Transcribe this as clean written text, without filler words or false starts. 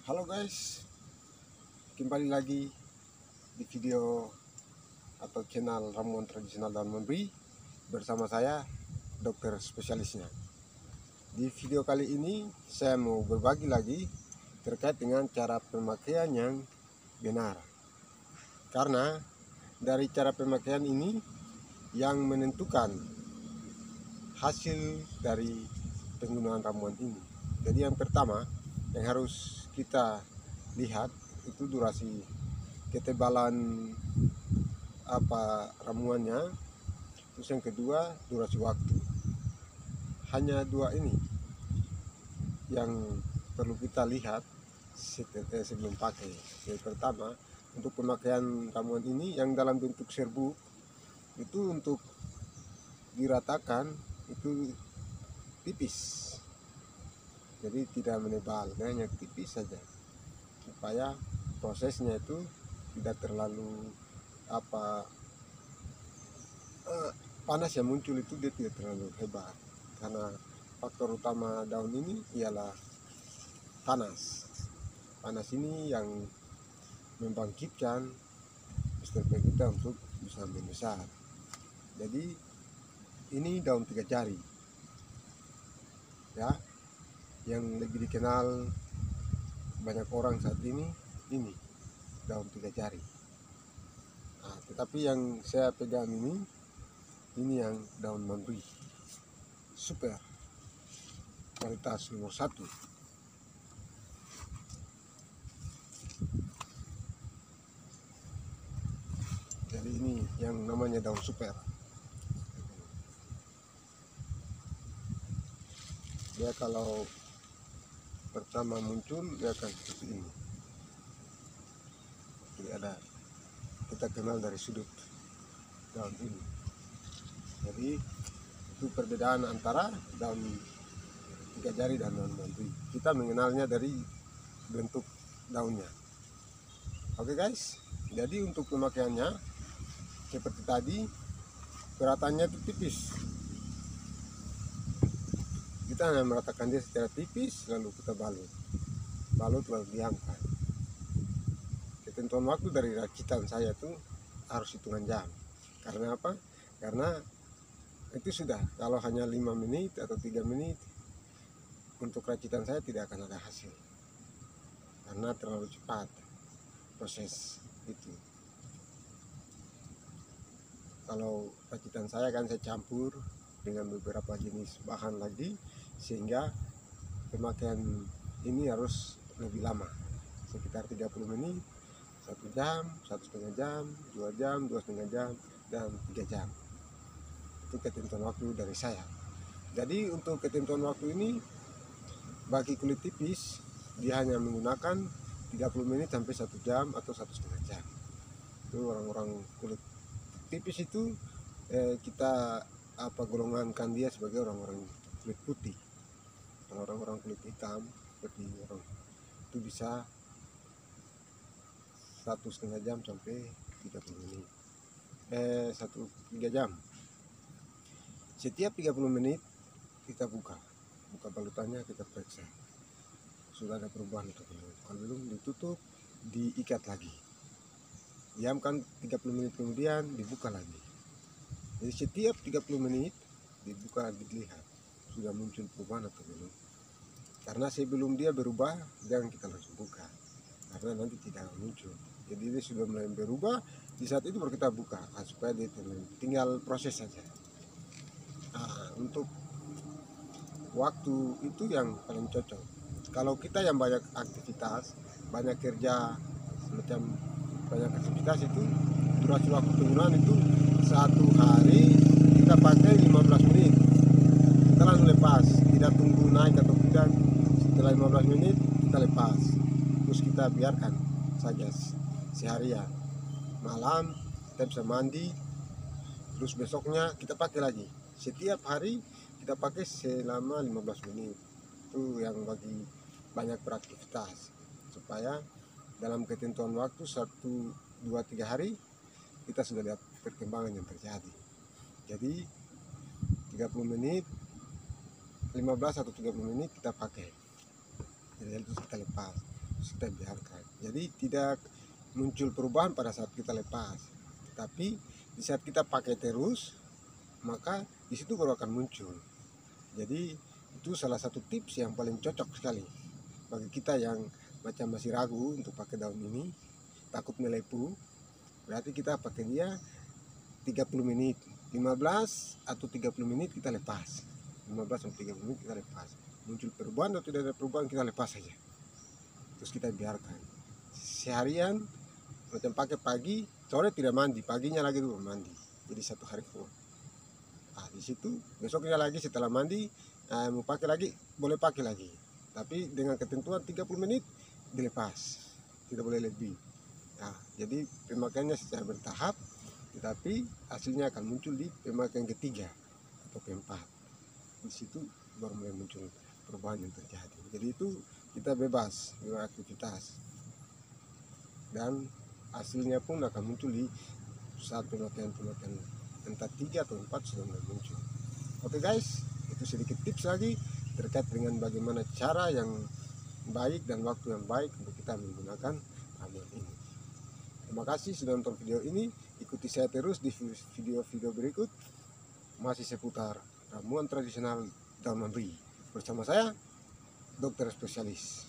Halo guys, kembali lagi di video atau channel ramuan tradisional daun memberi bersama saya, dokter spesialisnya. Di video kali ini saya mau berbagi lagi terkait dengan cara pemakaian yang benar. Karena dari cara pemakaian ini yang menentukan hasil dari penggunaan ramuan ini. Jadi yang pertama yang harus kita lihat itu durasi ketebalan ramuannya. Terus yang kedua durasi waktu. Hanya dua ini yang perlu kita lihat sebelum pakai. Yang pertama, untuk pemakaian ramuan ini yang dalam bentuk serbuk itu untuk diratakan itu tipis, jadi tidak menebal, hanya tipis saja supaya prosesnya itu tidak terlalu panas yang muncul itu dia tidak terlalu hebat, karena faktor utama daun ini ialah panas. Panas ini yang membangkitkan stempe kita untuk bisa membesar. Jadi ini daun tiga jari ya, yang lebih dikenal banyak orang saat ini daun tiga jari. Nah, tetapi yang saya pegang ini yang daun memberi super kualitas nomor 1. Jadi ini yang namanya daun super. Dia kalau pertama muncul dia akan seperti ini. Jadi kita kenal dari sudut daun ini. Jadi itu perbedaan antara daun tiga jari dan daun memberi. Kita mengenalnya dari bentuk daunnya. Oke guys, jadi untuk pemakaiannya seperti tadi, peratannya itu tipis. Kita hanya meratakan dia secara tipis, lalu kita balut lalu diamkan. Ketentuan waktu dari racikan saya itu harus hitungan jam. Karena apa? Karena itu sudah, kalau hanya 5 menit atau 3 menit untuk racikan saya tidak akan ada hasil, karena terlalu cepat proses itu. Kalau racikan saya kan saya campur dengan beberapa jenis bahan lagi, sehingga pemakaian ini harus lebih lama, sekitar 30 menit, 1 jam, 1,5 jam, 2 jam, 2,5 jam, dan 3 jam. Itu ketentuan waktu dari saya. Jadi untuk ketentuan waktu ini bagi kulit tipis dia hanya menggunakan 30 menit sampai 1 jam atau 1,5 jam. Itu orang-orang kulit tipis itu kita golongankan dia sebagai orang-orang kulit putih. Orang-orang kulit hitam seperti orang itu bisa 1,5 jam sampai 30 menit, 3 jam. Setiap 30 menit kita buka balutannya, kita periksa sudah ada perubahan atau belum. Kalau belum, ditutup, diikat lagi, diamkan 30 menit, kemudian dibuka lagi. Jadi setiap 30 menit dibuka, dilihat sudah muncul perubahan atau belum. Karena sebelum dia berubah jangan kita langsung buka, karena nanti tidak muncul. Jadi dia sudah mulai berubah, di saat itu baru kita buka, supaya dia tinggal proses saja. Untuk waktu itu yang paling cocok. Kalau kita yang banyak aktivitas, banyak kerja, semacam banyak aktivitas, itu durasi waktu penggunaan itu 1 hari kita pakai 15 menit, kita langsung lepas, tidak tunggu naik atau tidak. Setelah 15 menit kita lepas, terus kita biarkan saja seharian. Malam kita bisa mandi, terus besoknya kita pakai lagi. Setiap hari kita pakai selama 15 menit. Itu yang bagi banyak beraktivitas, supaya dalam ketentuan waktu 1, 2, 3 hari kita sudah lihat perkembangan yang terjadi. Jadi 30 menit, 15 atau 30 menit kita pakai, jadi terus kita lepas, terus kita biarkan. Jadi tidak muncul perubahan pada saat kita lepas, tapi di saat kita pakai terus, maka di situ baru akan muncul. Jadi itu salah satu tips yang paling cocok sekali bagi kita yang macam masih ragu untuk pakai daun ini, takut melepuh. Berarti kita pakai dia 30 menit, 15 atau 30 menit kita lepas. 15 sampai 30 menit kita lepas. Muncul perubahan atau tidak ada perubahan, kita lepas saja. Terus kita biarkan seharian, macam pakai pagi, sore tidak mandi, paginya lagi dulu mandi. Jadi satu hari full. Di situ besoknya lagi setelah mandi, mau pakai lagi boleh pakai lagi. Tapi dengan ketentuan 30 menit dilepas, tidak boleh lebih. Jadi pemakaiannya secara bertahap, tetapi hasilnya akan muncul di pemakaian ketiga atau keempat. Di situ baru mulai muncul perubahan yang terjadi. Jadi itu kita bebas beraktivitas, dan hasilnya pun akan muncul di saat pemakaian entah 3 atau 4 sudah mulai muncul. Oke guys, itu sedikit tips lagi terkait dengan bagaimana cara yang baik dan waktu yang baik untuk kita menggunakan ramuan ini. Terima kasih sudah nonton video ini. Ikuti saya terus di video-video berikut, masih seputar ramuan tradisional daun manri bersama saya, dokter spesialis.